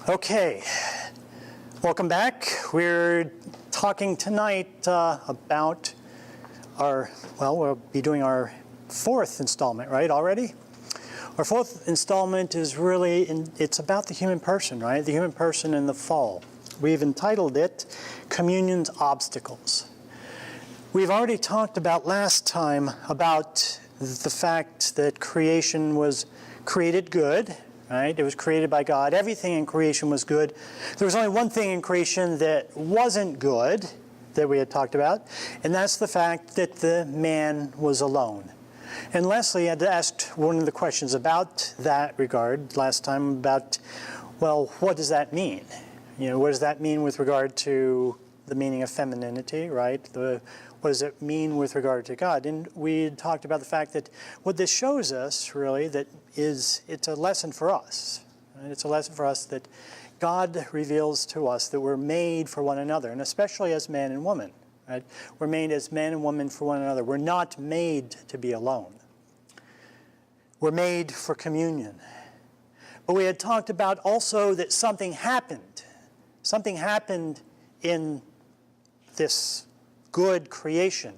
Okay, welcome back. We're talking tonight about we'll be doing our fourth installment, right, already? Our fourth installment is really, it's about the human person, right? The human person and the fall. We've entitled it, Communion's Obstacles. We've already talked about last time about the fact that creation was created good, right? It was created by God. Everything in creation was good. There was only one thing in creation that wasn't good that we had talked about, and that's the fact that the man was alone. And Leslie had asked one of the questions about that regard last time about, well, what does that mean? You know, what does that mean with regard to the meaning of femininity, right? What does it mean with regard to God? And we talked about the fact that what this shows us, really, that it's a lesson for us. Right? It's a lesson for us that God reveals to us that we're made for one another, and especially as man and woman. Right? We're made as man and woman for one another. We're not made to be alone. We're made for communion. But we had talked about also that something happened. Something happened in this good creation.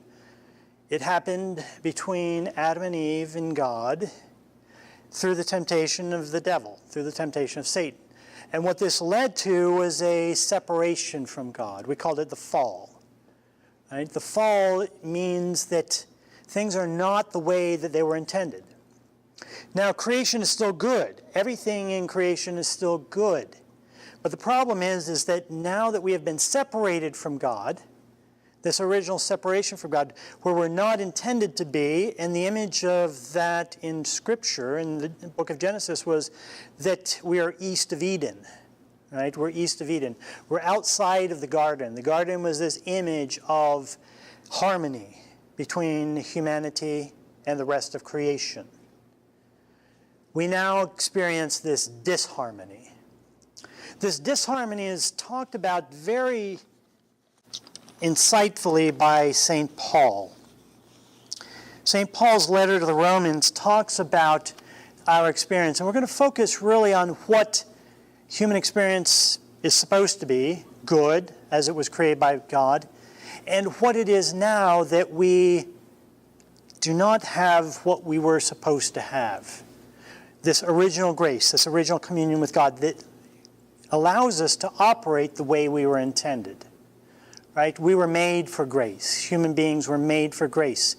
It happened between Adam and Eve and God through the temptation of the devil, through the temptation of Satan. And what this led to was a separation from God. We called it the fall. Right? The fall means that things are not the way that they were intended. Now, creation is still good. Everything in creation is still good. But the problem is that now that we have been separated from God, this original separation from God, where we're not intended to be, and the image of that in Scripture, in the book of Genesis, was that we are east of Eden. Right? We're east of Eden. We're outside of the garden. The garden was this image of harmony between humanity and the rest of creation. We now experience this disharmony. This disharmony is talked about very insightfully by St. Paul. St. Paul's letter to the Romans talks about our experience, and we're going to focus really on what human experience is supposed to be, good, as it was created by God, and what it is now that we do not have what we were supposed to have. This original grace, this original communion with God that allows us to operate the way we were intended. Right? We were made for grace. Human beings were made for grace.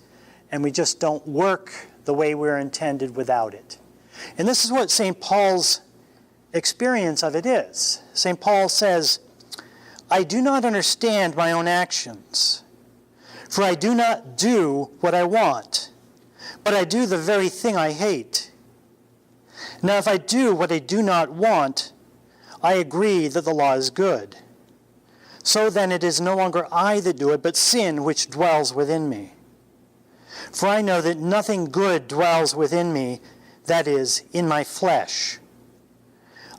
And we just don't work the way we were intended without it. And this is what St. Paul's experience of it is. St. Paul says, I do not understand my own actions, for I do not do what I want, but I do the very thing I hate. Now if I do what I do not want, I agree that the law is good. So then it is no longer I that do it, but sin which dwells within me. For I know that nothing good dwells within me, that is, in my flesh.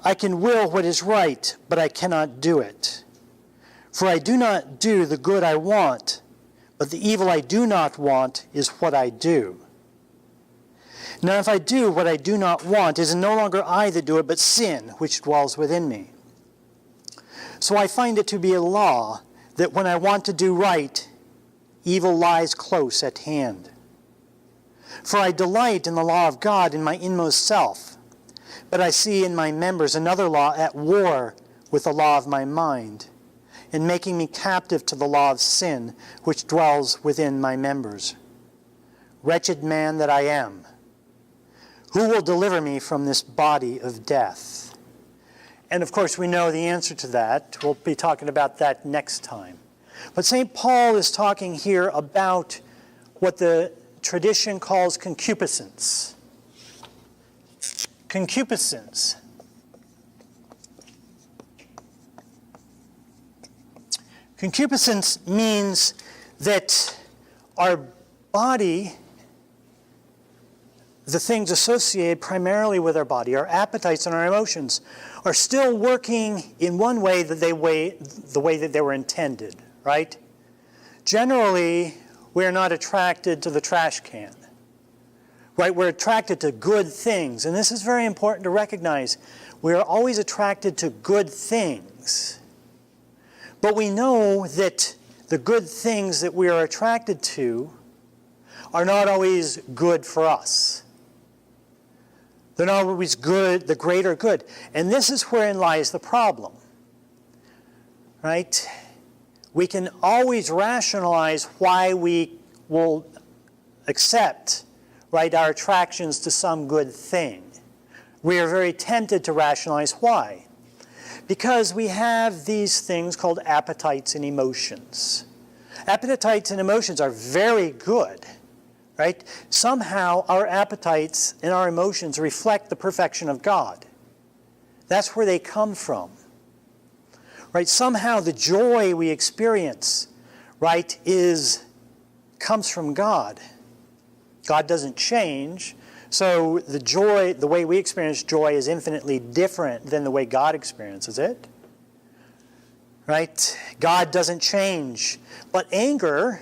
I can will what is right, but I cannot do it. For I do not do the good I want, but the evil I do not want is what I do. Now if I do what I do not want, it is no longer I that do it, but sin which dwells within me. So I find it to be a law that when I want to do right, evil lies close at hand. For I delight in the law of God in my inmost self, but I see in my members another law at war with the law of my mind, and making me captive to the law of sin which dwells within my members. Wretched man that I am, who will deliver me from this body of death? And of course, we know the answer to that. We'll be talking about that next time. But St. Paul is talking here about what the tradition calls concupiscence. Concupiscence. Concupiscence means that our body, the things associated primarily with our body, our appetites and our emotions, are still working in one way, the way that they were intended, right? Generally, we are not attracted to the trash can. right? We're attracted to good things. And this is very important to recognize. We are always attracted to good things. But we know that the good things that we are attracted to are not always good for us. They're not always good, the greater good. And this is wherein lies the problem. Right? We can always rationalize why we will accept, right, our attractions to some good thing. We are very tempted to rationalize why. Because we have these things called appetites and emotions. Appetites and emotions are very good, right? Somehow our appetites and our emotions reflect the perfection of God. That's where they come from. Right? Somehow the joy we experience, right, comes from God. God doesn't change. So the joy, the way we experience joy is infinitely different than the way God experiences it. Right? God doesn't change. But anger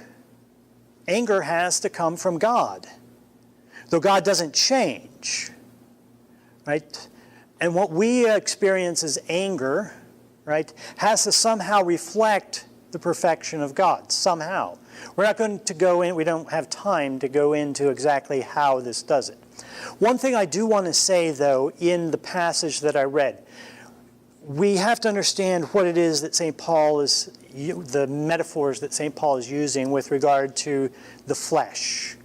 has to come from God. Though God doesn't change. Right? And what we experience as anger, right, has to somehow reflect the perfection of God, somehow. We're not going to go in, we don't have time to go into exactly how this does it. One thing I do want to say, though, in the passage that I read, we have to understand what it is that St. Paul is, the metaphors that St. Paul is using with regard to the flesh,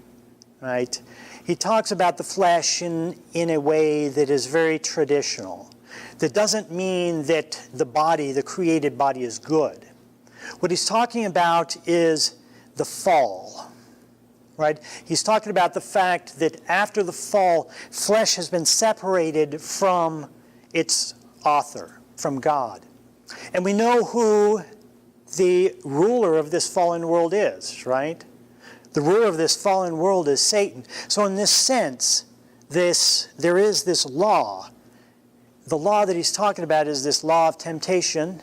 right? He talks about the flesh in a way that is very traditional. That doesn't mean that the body, the created body, is good. What he's talking about is the fall, right? He's talking about the fact that after the fall, flesh has been separated from its author, from God. And we know who the ruler of this fallen world is, right? The ruler of this fallen world is Satan. So in this sense, there is this law. The law that he's talking about is this law of temptation,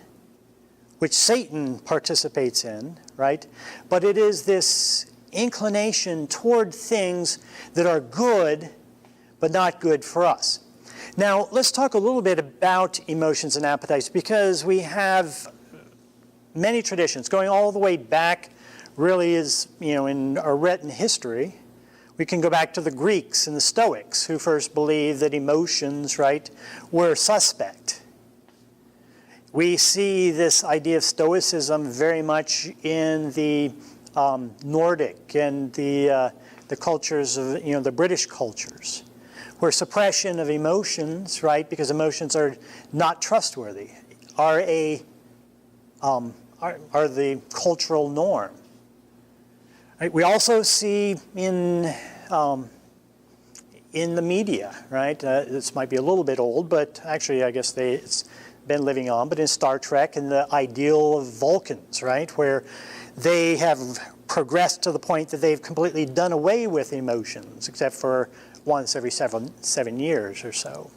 which Satan participates in, right? But it is this inclination toward things that are good, but not good for us. Now, let's talk a little bit about emotions and appetites, because we have many traditions going all the way back, really is, in our written history. We can go back to the Greeks and the Stoics, who first believed that emotions, right, were suspect. We see this idea of Stoicism very much in the Nordic and the cultures of, the British cultures, where suppression of emotions, right, because emotions are not trustworthy, are the cultural norm. Right? We also see in the media, right? This might be a little bit old, but actually I guess it's been living on, but in Star Trek and the ideal of Vulcans, right? Where they have progressed to the point that they've completely done away with emotions, except for once every 7 years or so.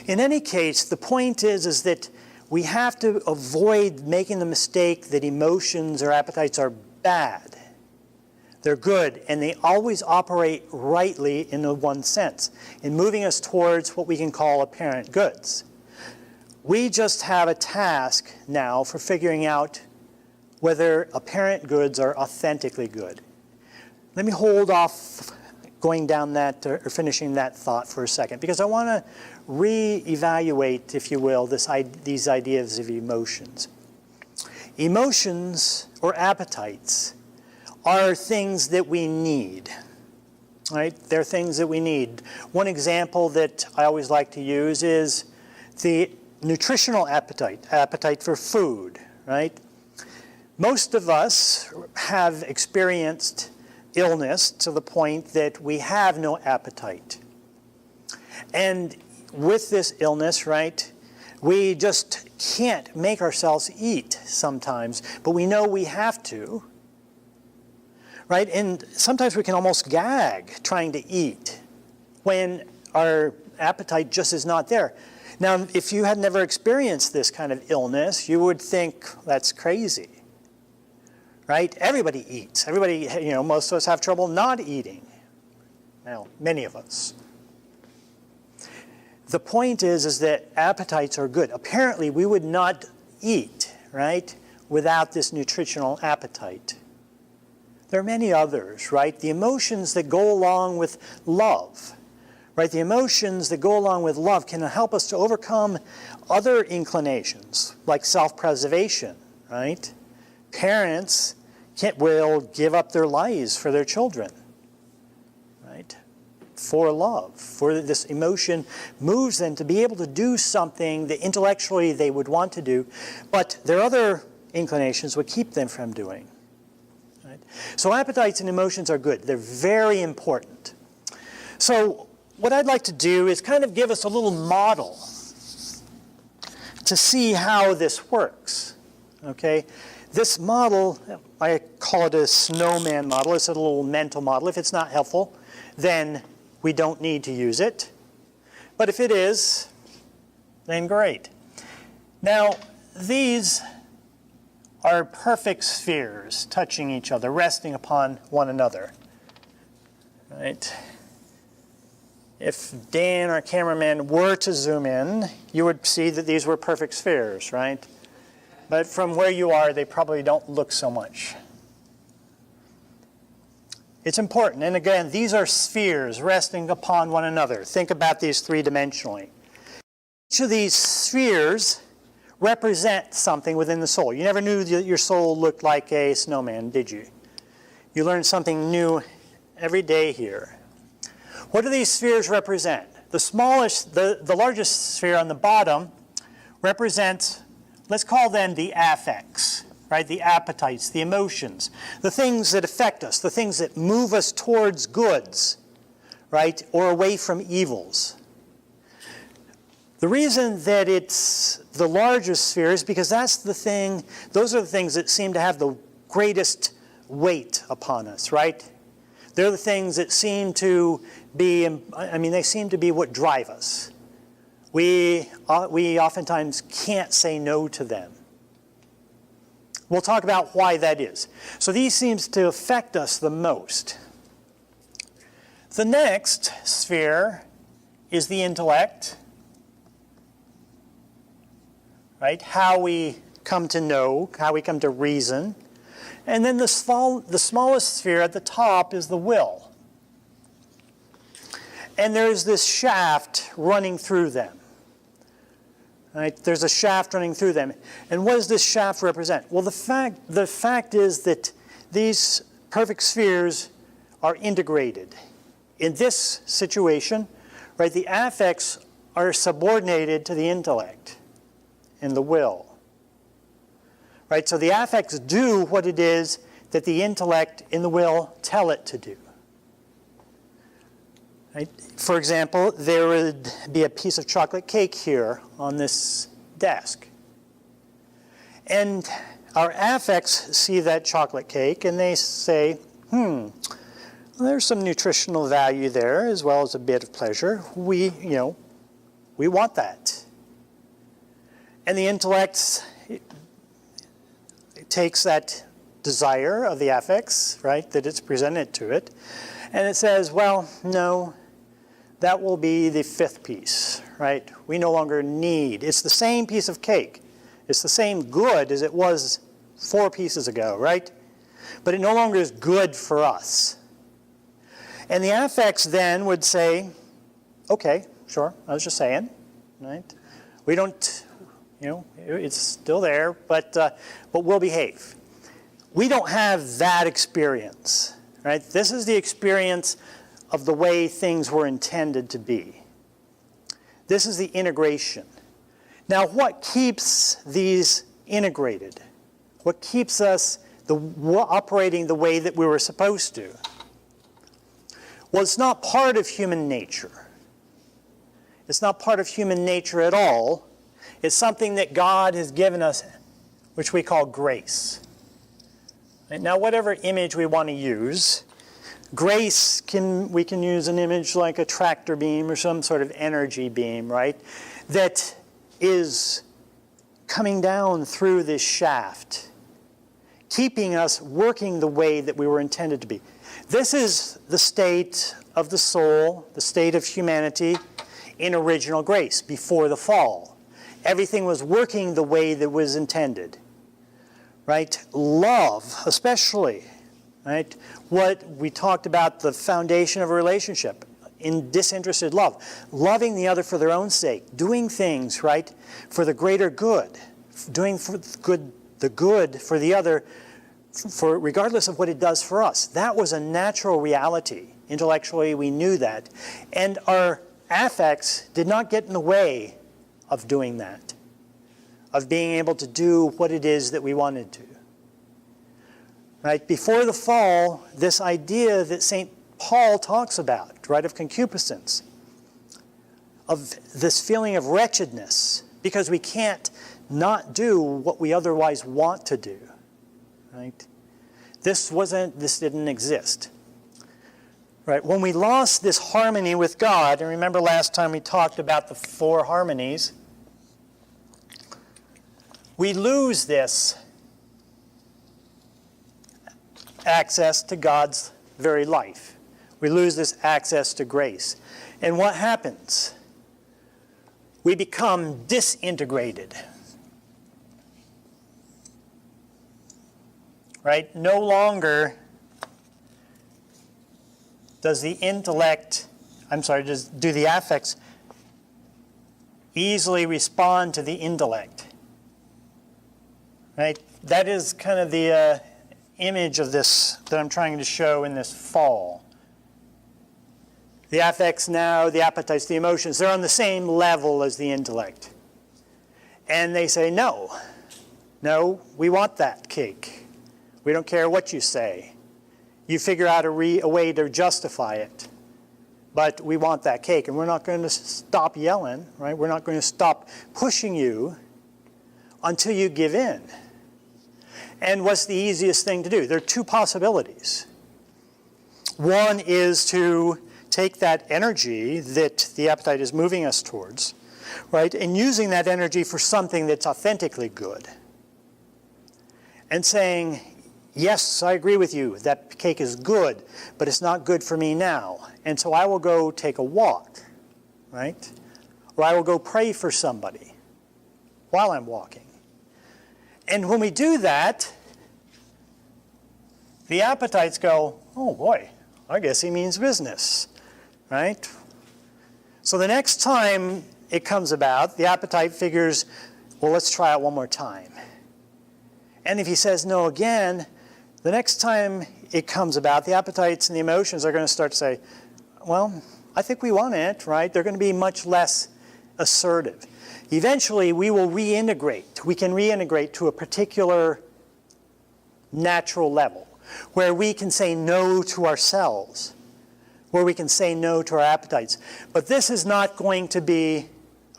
In any case, the point is that we have to avoid making the mistake that emotions or appetites are bad. They're good, and they always operate rightly in the one sense, in moving us towards what we can call apparent goods. We just have a task now for figuring out whether apparent goods are authentically good. Let me hold off going down that or finishing that thought for a second, because I want to re-evaluate, if you will, these ideas of emotions. Emotions or appetites are things that we need, right? They're things that we need. One example that I always like to use is the nutritional appetite for food, right? Most of us have experienced illness to the point that we have no appetite. And with this illness, right, we just can't make ourselves eat sometimes, but we know we have to. Right? And sometimes we can almost gag trying to eat when our appetite just is not there. Now, if you had never experienced this kind of illness, you would think that's crazy. Right? Everybody eats. Everybody, most of us have trouble not eating. Now, many of us. The point is that appetites are good. Apparently, we would not eat, right, without this nutritional appetite. There are many others, right? The emotions that go along with love, right? The emotions that go along with love can help us to overcome other inclinations, like self-preservation, right? Parents will give up their lives for their children, right? For love, for this emotion moves them to be able to do something that intellectually they would want to do, but their other inclinations would keep them from doing. Right? So appetites and emotions are good. They're very important. So what I'd like to do is kind of give us a little model to see how this works. Okay? This model, I call it a snowman model. It's a little mental model. If it's not helpful, then we don't need to use it. But if it is, then great. Now, these are perfect spheres touching each other, resting upon one another. Right? If Dan, our cameraman, were to zoom in, you would see that these were perfect spheres, right? But from where you are, they probably don't look so much. It's important. And again, these are spheres resting upon one another. Think about these three-dimensionally. Each of these spheres represent something within the soul. You never knew that your soul looked like a snowman, did you? You learn something new every day here. What do these spheres represent? The smallest, the largest sphere on the bottom represents, let's call them the affects, right? The appetites, the emotions, the things that affect us, the things that move us towards goods, right? Or away from evils. The reason that it's the largest sphere is because that's the thing, those are the things that seem to have the greatest weight upon us, right? They're the things that seem to be, they seem to be what drive us. We oftentimes can't say no to them. We'll talk about why that is. So these seems to affect us the most. The next sphere is the intellect, right? How we come to know, how we come to reason. And then the smallest sphere at the top is the will. And there's this shaft running through them. Right? There's a shaft running through them. And what does this shaft represent? Well, the fact is that these perfect spheres are integrated. In this situation, right, the affects are subordinated to the intellect and the will. Right? So the affects do what it is that the intellect and the will tell it to do. Right? For example, there would be a piece of chocolate cake here on this desk. And our affects see that chocolate cake and they say, well, there's some nutritional value there as well as a bit of pleasure. We want that. And the intellect takes that desire of the affects, right, that it's presented to it, and it says, well, no, that will be the fifth piece, right? We no longer need. It's the same piece of cake. It's the same good as it was 4 pieces ago, right? But it no longer is good for us. And the affects then would say, okay, sure, I was just saying, right? We don't, it's still there, but we'll behave. We don't have that experience, right? This is the experience of the way things were intended to be. This is the integration. Now, what keeps these integrated? What keeps us operating the way that we were supposed to? Well, it's not part of human nature. It's not part of human nature at all. It's something that God has given us, which we call grace. Right? Now, whatever image we want to use, grace, we can use an image like a tractor beam or some sort of energy beam, right? That is coming down through this shaft, keeping us working the way that we were intended to be. This is the state of the soul, the state of humanity in original grace, before the fall. Everything was working the way that was intended, right? Love, especially, right? What we talked about, the foundation of a relationship, in disinterested love, loving the other for their own sake, doing things, right, for the greater good, doing for the good for the other, for regardless of what it does for us. That was a natural reality. Intellectually, we knew that. And our affects did not get in the way of doing that, of being able to do what it is that we wanted to. Right? Before the fall, this idea that St. Paul talks about, right, of concupiscence, of this feeling of wretchedness, because we can't not do what we otherwise want to do, right? This didn't exist. Right? When we lost this harmony with God, and remember last time we talked about the 4 harmonies, we lose this access to God's very life. We lose this access to grace. And what happens? We become disintegrated. Right? No longer does the intellect, do the affects easily respond to the intellect? Right? That is kind of the image of this that I'm trying to show in this fall. The affects now, the appetites, the emotions, they're on the same level as the intellect. And they say, no, we want that cake. We don't care what you say. You figure out a way to justify it. But we want that cake, and we're not going to stop yelling, right? We're not going to stop pushing you until you give in. And what's the easiest thing to do? There are 2 possibilities. One is to take that energy that the appetite is moving us towards, right, and using that energy for something that's authentically good. And saying, yes, I agree with you, that cake is good, but it's not good for me now. And so I will go take a walk, right? Or I will go pray for somebody while I'm walking. And when we do that, the appetites go, oh boy, I guess he means business, right? So the next time it comes about, the appetite figures, well, let's try it one more time. And if he says no again, the next time it comes about, the appetites and the emotions are going to start to say, well, I think we want it, right? They're going to be much less assertive. Eventually, we will reintegrate. We can reintegrate to a particular natural level where we can say no to ourselves, where we can say no to our appetites. But this is not going to be,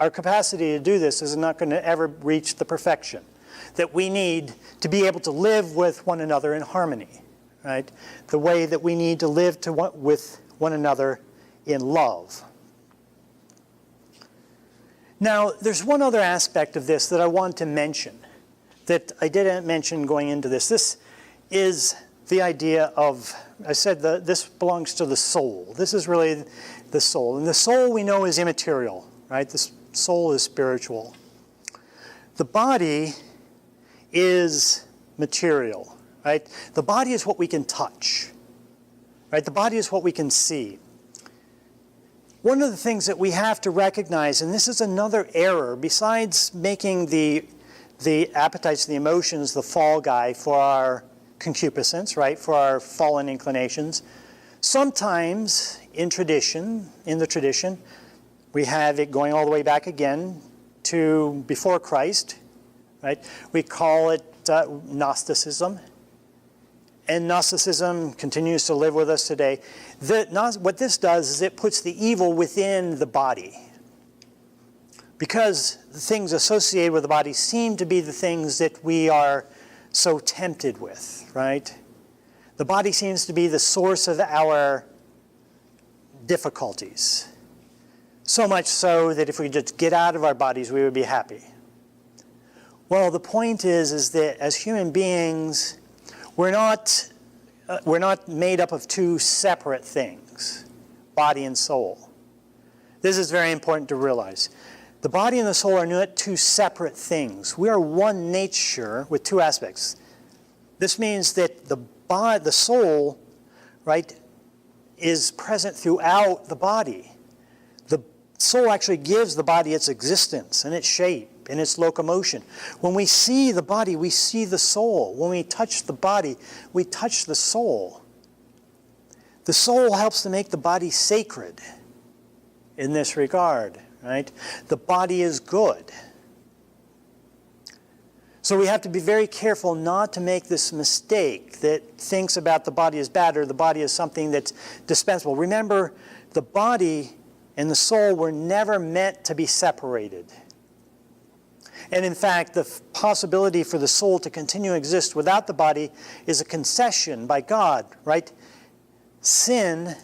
our capacity to do this is not going to ever reach the perfection that we need to be able to live with one another in harmony, right? The way that we need to live with one another in love. Now, there's one other aspect of this that I want to mention that I didn't mention going into this. This is the idea of, I said this belongs to the soul. This is really the soul. And the soul we know is immaterial, right? The soul is spiritual. The body is material, right? The body is what we can touch, right? The body is what we can see. One of the things that we have to recognize, and this is another error, besides making the appetites and the emotions the fall guy for our concupiscence, right, for our fallen inclinations, sometimes in the tradition, we have it going all the way back again to before Christ, right? We call it Gnosticism. And Gnosticism continues to live with us today. What this does is it puts the evil within the body. Because the things associated with the body seem to be the things that we are so tempted with, right? The body seems to be the source of our difficulties. So much so that if we just get out of our bodies, we would be happy. Well, the point is that as human beings, we're not we're not made up of two separate things, body and soul. This is very important to realize. The body and the soul are not two separate things. We are one nature with two aspects. This means that the soul, right, is present throughout the body. The soul actually gives the body its existence and its shape and its locomotion. When we see the body, we see the soul. When we touch the body, we touch the soul. The soul helps to make the body sacred in this regard, right? The body is good. So we have to be very careful not to make this mistake that thinks about the body as bad or the body as something that's dispensable. Remember, the body and the soul were never meant to be separated. And in fact, the possibility for the soul to continue to exist without the body is a concession by God, right? Sin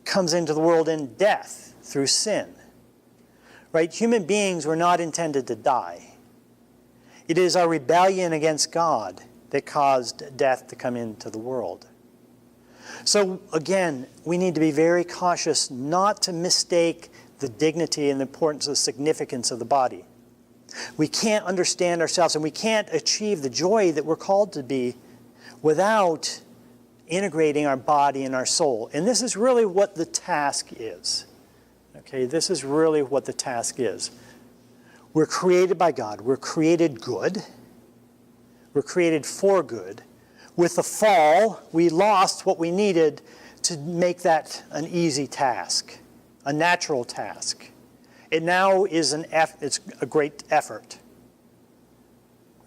comes into the world in death through sin, right? Human beings were not intended to die. It is our rebellion against God that caused death to come into the world. So again, we need to be very cautious not to mistake the dignity and the importance and the significance of the body. We can't understand ourselves and we can't achieve the joy that we're called to be without integrating our body and our soul. And this is really what the task is. Okay, this is really what the task is. We're created by God. We're created good. We're created for good. With the fall, we lost what we needed to make that an easy task, a natural task. It now is it's a great effort.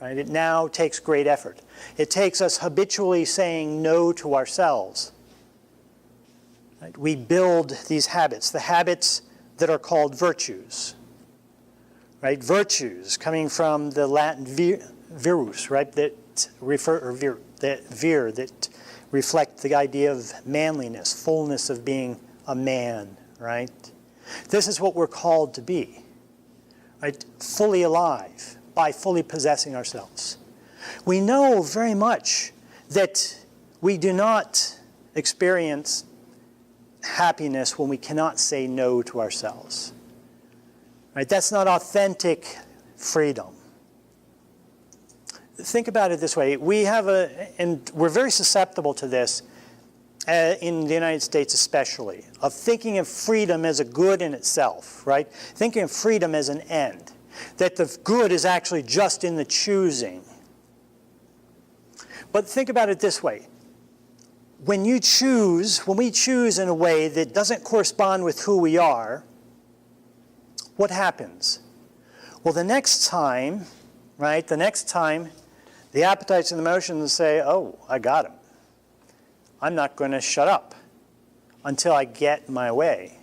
Right? It now takes great effort. It takes us habitually saying no to ourselves. Right? We build these habits, the habits that are called virtues. Right? Virtues, coming from the Latin virus, right? That reflect the idea of manliness, fullness of being a man, right? This is what we're called to be, right? Fully alive by fully possessing ourselves. We know very much that we do not experience happiness when we cannot say no to ourselves. Right? That's not authentic freedom. Think about it this way. And we're very susceptible to this in the United States especially, of thinking of freedom as a good in itself, right? Thinking of freedom as an end, that the good is actually just in the choosing. But think about it this way. When we choose in a way that doesn't correspond with who we are, what happens? Well, the next time, right, the appetites and emotions say, oh, I got him. I'm not going to shut up until I get my way.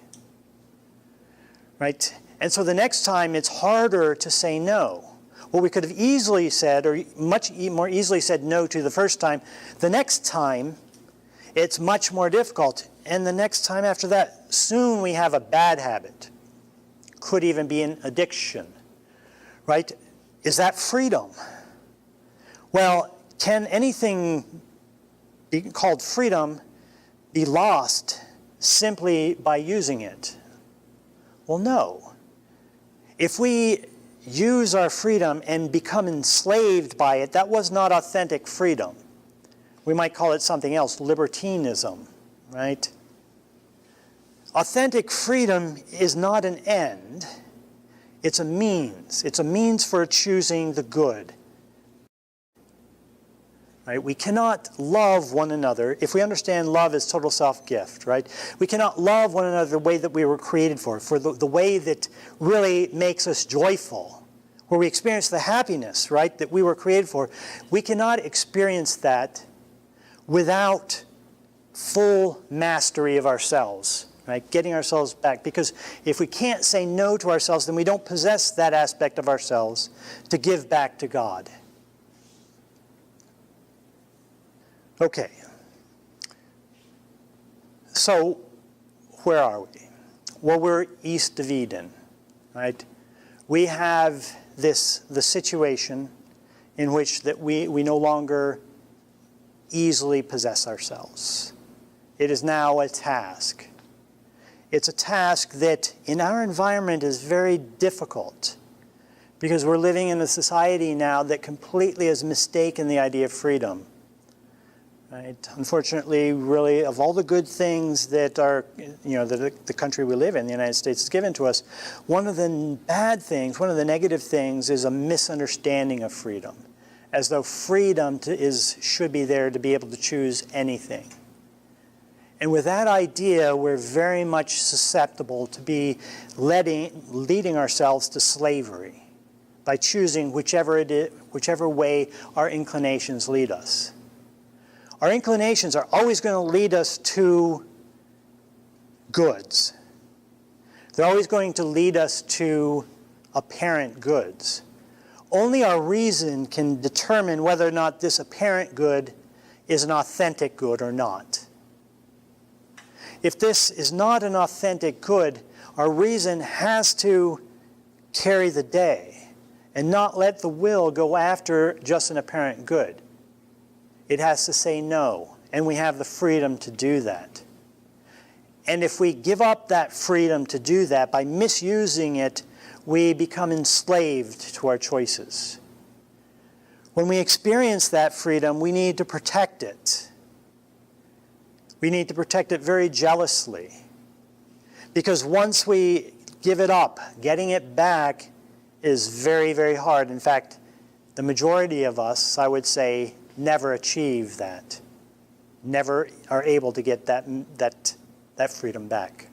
Right? And so the next time it's harder to say no. What we could have easily said, or much more easily said no to the first time, the next time it's much more difficult. And the next time after that, soon we have a bad habit. Could even be an addiction. Right? Is that freedom? Well, can anything called freedom be lost simply by using it? Well, no. If we use our freedom and become enslaved by it, that was not authentic freedom. We might call it something else, libertinism, right? Authentic freedom is not an end. It's a means. It's a means for choosing the good. Right? We cannot love one another if we understand love as total self-gift, right? We cannot love one another the way that we were created for the way that really makes us joyful, where we experience the happiness, right, that we were created for. We cannot experience that without full mastery of ourselves, right? Getting ourselves back. Because if we can't say no to ourselves, then we don't possess that aspect of ourselves to give back to God. Okay. So, where are we? Well, we're east of Eden, right? We have the situation in which that we no longer easily possess ourselves. It is now a task. It's a task that in our environment is very difficult because we're living in a society now that completely has mistaken the idea of freedom. Right? Unfortunately, really, of all the good things that the country we live in, the United States, has given to us, one of the bad things, one of the negative things is a misunderstanding of freedom, as though freedom should be there to be able to choose anything. And with that idea, we're very much susceptible to be leading ourselves to slavery by choosing whichever way our inclinations lead us. Our inclinations are always going to lead us to goods. They're always going to lead us to apparent goods. Only our reason can determine whether or not this apparent good is an authentic good or not. If this is not an authentic good, our reason has to carry the day and not let the will go after just an apparent good. It has to say no, and we have the freedom to do that. And if we give up that freedom to do that by misusing it, we become enslaved to our choices. When we experience that freedom, we need to protect it. We need to protect it very jealously. Because once we give it up, getting it back is very, very hard. In fact, the majority of us, I would say, never achieve that, never are able to get that freedom back.